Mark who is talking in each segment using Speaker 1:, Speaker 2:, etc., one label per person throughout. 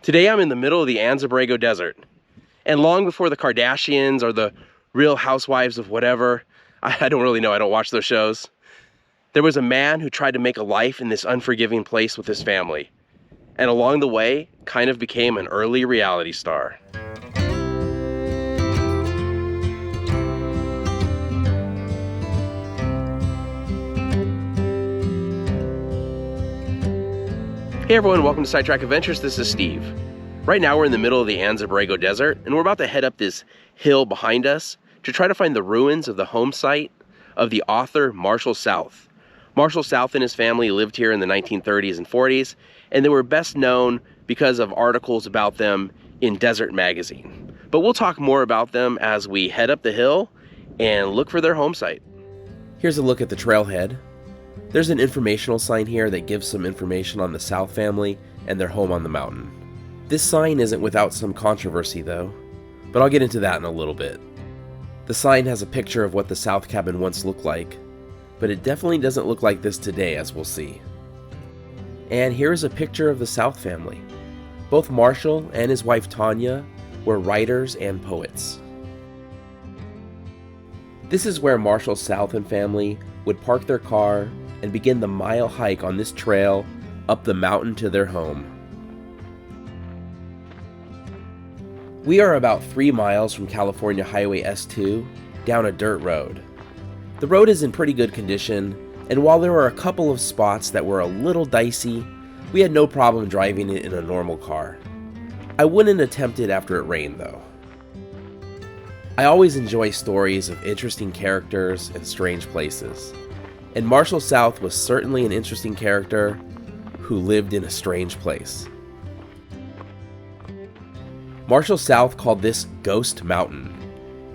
Speaker 1: Today I'm in the middle of the Anza Borrego Desert. And long before the Kardashians or the Real Housewives of whatever, I don't really know, I don't watch those shows, there was a man who tried to make a life in this unforgiving place with his family. And along the way, kind of became an early reality star. Hey everyone, welcome to Sidetrack Adventures. This is Steve. Right now we're in the middle of the Anza Borrego Desert, and we're about to head up this hill behind us to try to find the ruins of the home site of the author Marshal South. Marshal South and his family lived here in the 1930s and 40s, and they were best known because of articles about them in Desert magazine. But we'll talk more about them as we head up the hill and look for their home site. Here's a look at the trailhead. There's an informational sign here that gives some information on the South family and their home on the mountain. This sign isn't without some controversy though, but I'll get into that in a little bit. The sign has a picture of what the South cabin once looked like, but it definitely doesn't look like this today, as we'll see. And here is a picture of the South family. Both Marshall and his wife Tanya were writers and poets. This is where Marshal South and family would park their car and begin the mile hike on this trail up the mountain to their home. We are about 3 miles from California Highway S2 down a dirt road. The road is in pretty good condition, and while there were a couple of spots that were a little dicey, we had no problem driving it in a normal car. I wouldn't attempt it after it rained though. I always enjoy stories of interesting characters and strange places. And Marshal South was certainly an interesting character who lived in a strange place. Marshal South called this Ghost Mountain,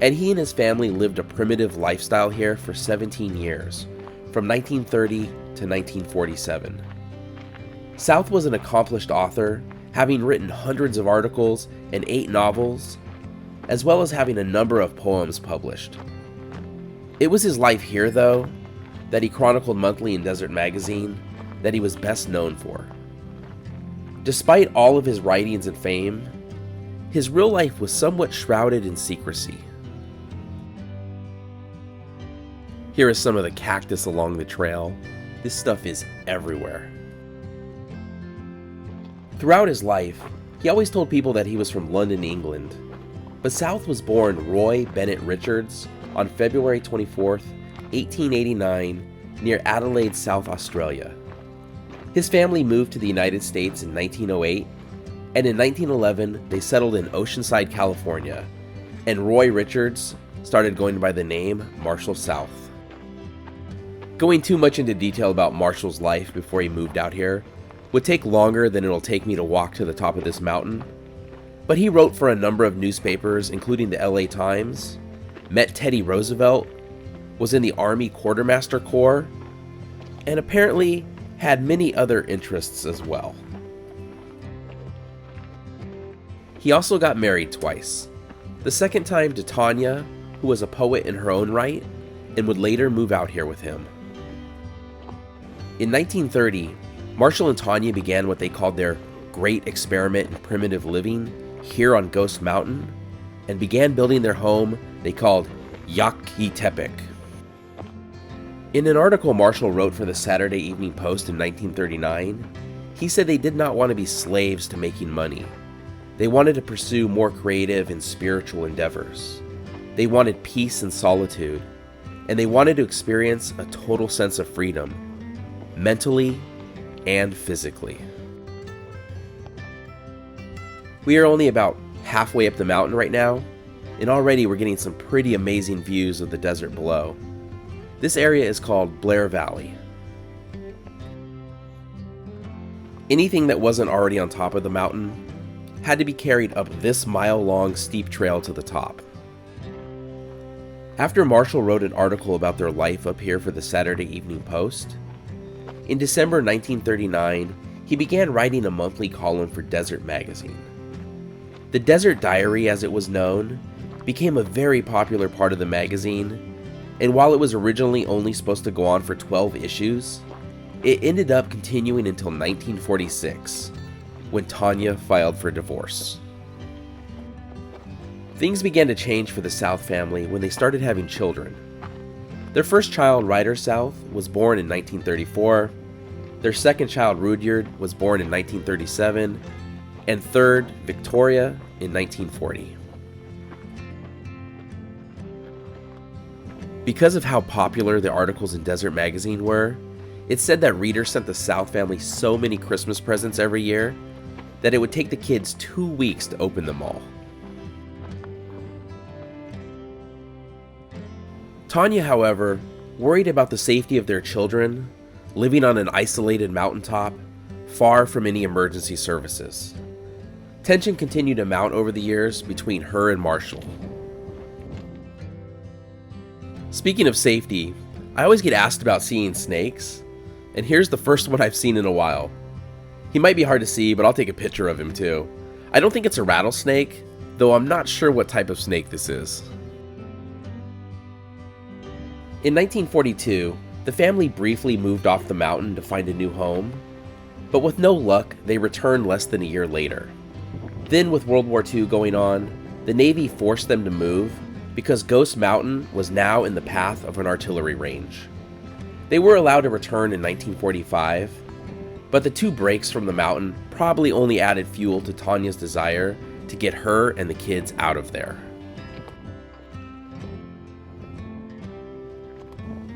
Speaker 1: and he and his family lived a primitive lifestyle here for 17 years, from 1930 to 1947. South was an accomplished author, having written hundreds of articles and 8 novels, as well as having a number of poems published. It was his life here, though, that he chronicled monthly in Desert magazine that he was best known for. Despite all of his writings and fame, his real life was somewhat shrouded in secrecy. Here is some of the cactus along the trail. This stuff is everywhere. Throughout his life, he always told people that he was from London, England. But South was born Roy Bennett Richards on February 24th, 1889, near Adelaide, South Australia. His family moved to the United States in 1908, and in 1911 they settled in Oceanside, California, and Roy Richards started going by the name Marshal South. Going too much into detail about Marshal's life before he moved out here would take longer than it'll take me to walk to the top of this mountain, but he wrote for a number of newspapers, including the LA Times, met Teddy Roosevelt, was in the Army Quartermaster Corps, and apparently had many other interests as well. He also got married twice. The second time to Tanya, who was a poet in her own right, and would later move out here with him. In 1930, Marshall and Tanya began what they called their Great Experiment in Primitive Living here on Ghost Mountain, and began building their home they called Yaquitepec. In an article Marshall wrote for the Saturday Evening Post in 1939, he said they did not want to be slaves to making money. They wanted to pursue more creative and spiritual endeavors. They wanted peace and solitude, and they wanted to experience a total sense of freedom, mentally and physically. We are only about halfway up the mountain right now, and already we're getting some pretty amazing views of the desert below. This area is called Blair Valley. Anything that wasn't already on top of the mountain had to be carried up this mile-long steep trail to the top. After Marshall wrote an article about their life up here for the Saturday Evening Post, in December 1939, he began writing a monthly column for Desert magazine. The Desert Diary, as it was known, became a very popular part of the magazine, and while it was originally only supposed to go on for 12 issues, it ended up continuing until 1946, when Tanya filed for divorce. Things began to change for the South family when they started having children. Their first child, Marshal South, was born in 1934. Their second child, Rudyard, was born in 1937, and third, Victoria, in 1940. Because of how popular the articles in Desert Magazine were, it said that readers sent the South family so many Christmas presents every year that it would take the kids 2 weeks to open them all. Tanya, however, worried about the safety of their children, living on an isolated mountaintop, far from any emergency services. Tension continued to mount over the years between her and Marshall. Speaking of safety, I always get asked about seeing snakes, and here's the first one I've seen in a while. He might be hard to see, but I'll take a picture of him too. I don't think it's a rattlesnake, though I'm not sure what type of snake this is. In 1942, the family briefly moved off the mountain to find a new home, but with no luck, they returned less than a year later. Then, with World War II going on, the Navy forced them to move because Ghost Mountain was now in the path of an artillery range. They were allowed to return in 1945, but the 2 breaks from the mountain probably only added fuel to Tanya's desire to get her and the kids out of there.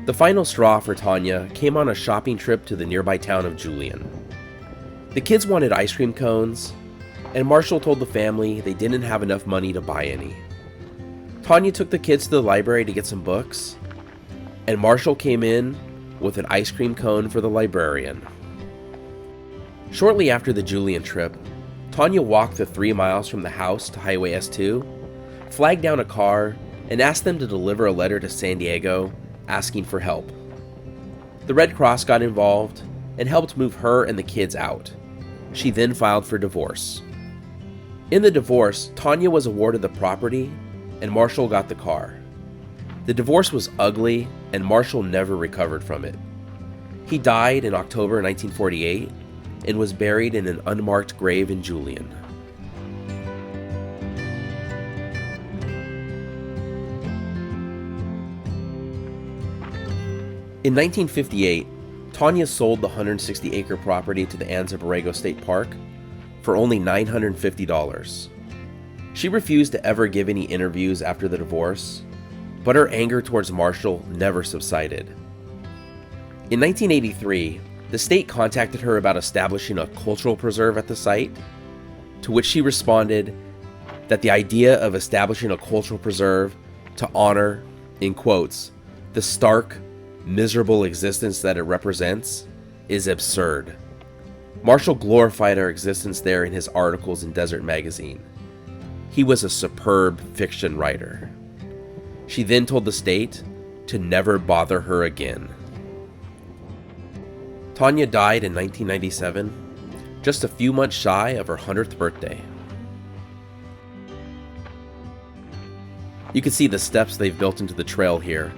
Speaker 1: The final straw for Tanya came on a shopping trip to the nearby town of Julian. The kids wanted ice cream cones, and Marshall told the family they didn't have enough money to buy any. Tanya took the kids to the library to get some books, and Marshall came in with an ice cream cone for the librarian. Shortly after the Julian trip, Tanya walked the 3 miles from the house to Highway S2, flagged down a car, and asked them to deliver a letter to San Diego asking for help. The Red Cross got involved and helped move her and the kids out. She then filed for divorce. In the divorce, Tanya was awarded the property and Marshall got the car. The divorce was ugly and Marshall never recovered from it. He died in October 1948 and was buried in an unmarked grave in Julian. In 1958, Tanya sold the 160-acre property to the Anza Borrego State Park for only $950. She refused to ever give any interviews after the divorce, but her anger towards Marshall never subsided. In 1983, the state contacted her about establishing a cultural preserve at the site, to which she responded that the idea of establishing a cultural preserve to honor, in quotes, the stark, miserable existence that it represents is absurd. Marshall glorified our existence there in his articles in Desert Magazine. He was a superb fiction writer. She then told the state to never bother her again. Tanya died in 1997, just a few months shy of her 100th birthday. You can see the steps they've built into the trail here.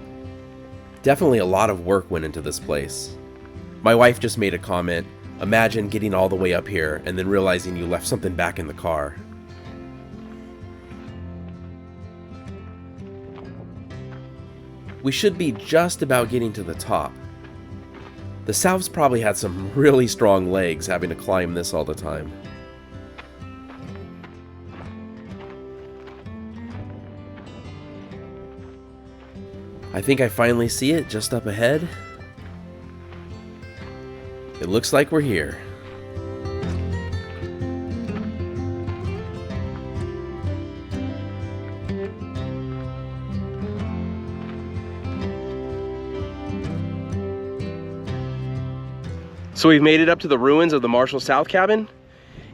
Speaker 1: Definitely a lot of work went into this place. My wife just made a comment, imagine getting all the way up here and then realizing you left something back in the car. We should be just about getting to the top. The South's probably had some really strong legs having to climb this all the time. I think I finally see it just up ahead. It looks like we're here.
Speaker 2: So we've made it up to the ruins of the Marshal South cabin,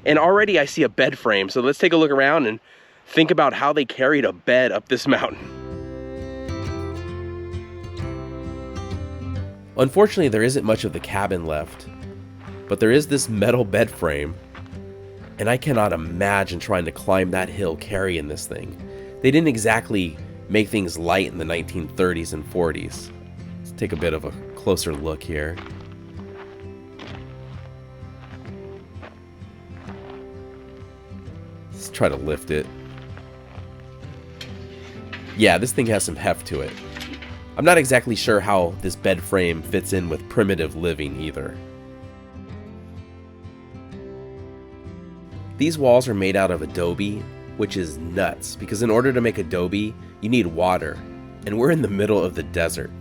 Speaker 2: and already I see a bed frame. So let's take a look around and think about how they carried a bed up this mountain.
Speaker 1: Unfortunately, there isn't much of the cabin left, but there is this metal bed frame, and I cannot imagine trying to climb that hill carrying this thing. They didn't exactly make things light in the 1930s and 40s. Let's take a bit of a closer look here.
Speaker 2: Let's try to lift it. Yeah, this thing has some heft to it. I'm not exactly sure how this bed frame fits in with primitive living either. These walls are made out of adobe, which is nuts because in order to make adobe, you need water, and we're in the middle of the desert.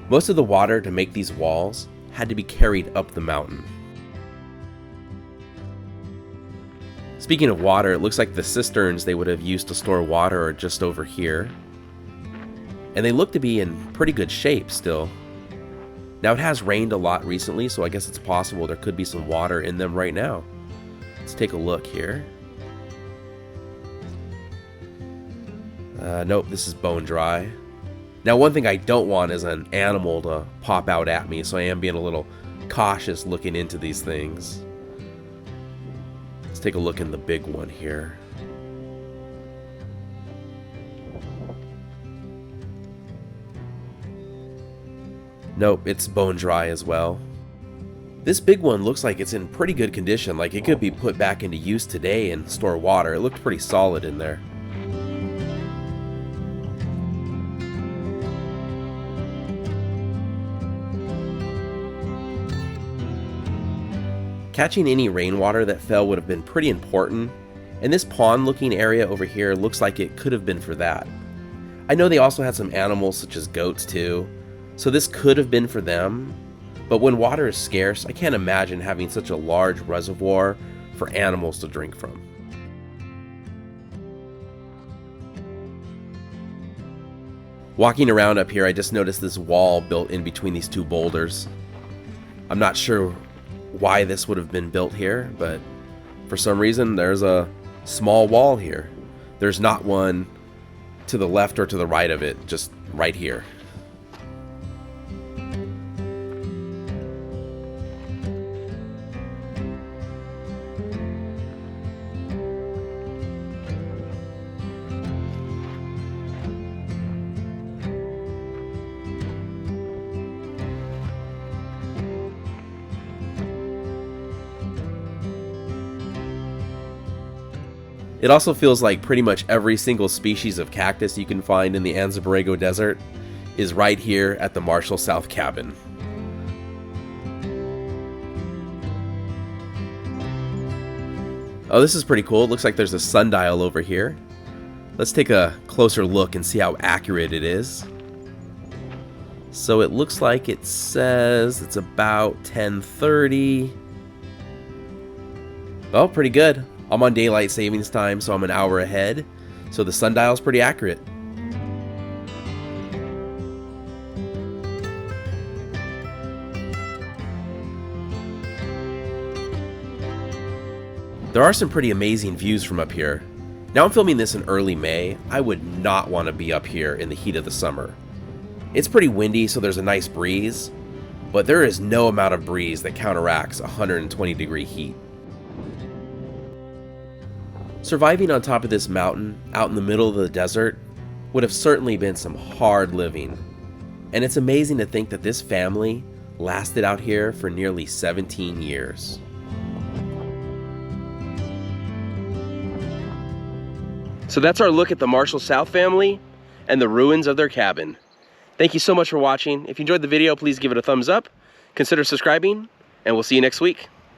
Speaker 2: Most of the water to make these walls had to be carried up the mountain. Speaking of water, it looks like the cisterns they would have used to store water are just over here. And they look to be in pretty good shape still. Now it has rained a lot recently, so I guess it's possible there could be some water in them right now. Let's take a look here. Nope, this is bone dry. Now one thing I don't want is an animal to pop out at me, so I am being a little cautious looking into these things. Let's take a look in the big one here. Nope, it's bone dry as well. This big one looks like it's in pretty good condition, like it could be put back into use today and store water. It looked pretty solid in there. Catching any rainwater that fell would have been pretty important, and this pond looking area over here looks like it could have been for that. I know they also had some animals such as goats too, so this could have been for them, but when water is scarce, I can't imagine having such a large reservoir for animals to drink from. Walking around up here, I just noticed this wall built in between these two boulders. I'm not sure why this would have been built here, but for some reason there's a small wall here. There's not one to the left or to the right of it, just right here. It also feels like pretty much every single species of cactus you can find in the Anza Borrego Desert is right here at the Marshal South cabin. Oh, this is pretty cool. It looks like there's a sundial over here. Let's take a closer look and see how accurate it is. So it looks like it says it's about 10:30. Oh, pretty good. I'm on daylight savings time, so I'm an hour ahead. So the sundial's pretty accurate. There are some pretty amazing views from up here. Now I'm filming this in early May. I would not want to be up here in the heat of the summer. It's pretty windy, so there's a nice breeze, but there is no amount of breeze that counteracts 120-degree heat. Surviving on top of this mountain, out in the middle of the desert, would have certainly been some hard living. And it's amazing to think that this family lasted out here for nearly 17 years.
Speaker 1: So that's our look at the Marshal South family and the ruins of their cabin. Thank you so much for watching. If you enjoyed the video, please give it a thumbs up, consider subscribing, and we'll see you next week.